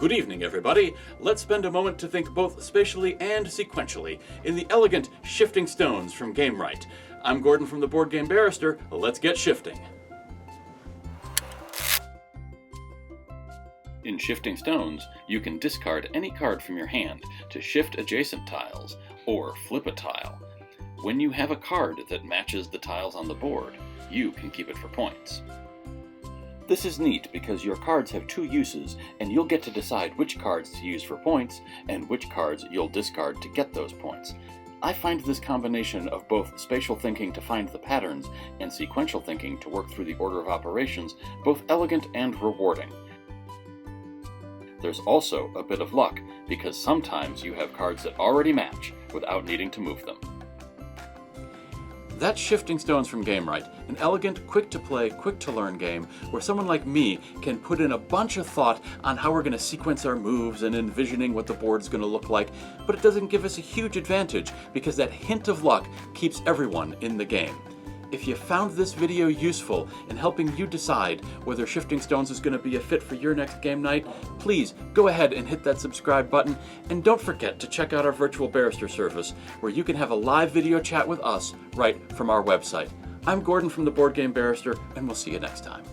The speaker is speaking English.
Good evening, everybody. Let's spend a moment to think both spatially and sequentially in the elegant shifting stones from Gamewright. I'm Gordon from the Board Game Barrister. Let's get shifting. In Shifting Stones, you can discard any card from your hand to shift adjacent tiles, or flip a tile. When you have a card that matches the tiles on the board, you can keep it for points. This is neat because your cards have two uses, and you'll get to decide which cards to use for points and which cards you'll discard to get those points. I find this combination of both spatial thinking to find the patterns and sequential thinking to work through the order of operations both elegant and rewarding. There's also a bit of luck, because sometimes you have cards that already match without needing to move them. That's Shifting Stones from Gamewright, an elegant, quick-to-play, quick-to-learn game where someone like me can put in a bunch of thought on how we're going to sequence our moves and envisioning what the board's going to look like, but it doesn't give us a huge advantage because that hint of luck keeps everyone in the game. If you found this video useful in helping you decide whether Shifting Stones is going to be a fit for your next game night, please go ahead and hit that subscribe button, and don't forget to check out our virtual barrister service where you can have a live video chat with us right from our website. I'm Gordon from the Board Game Barrister, and we'll see you next time.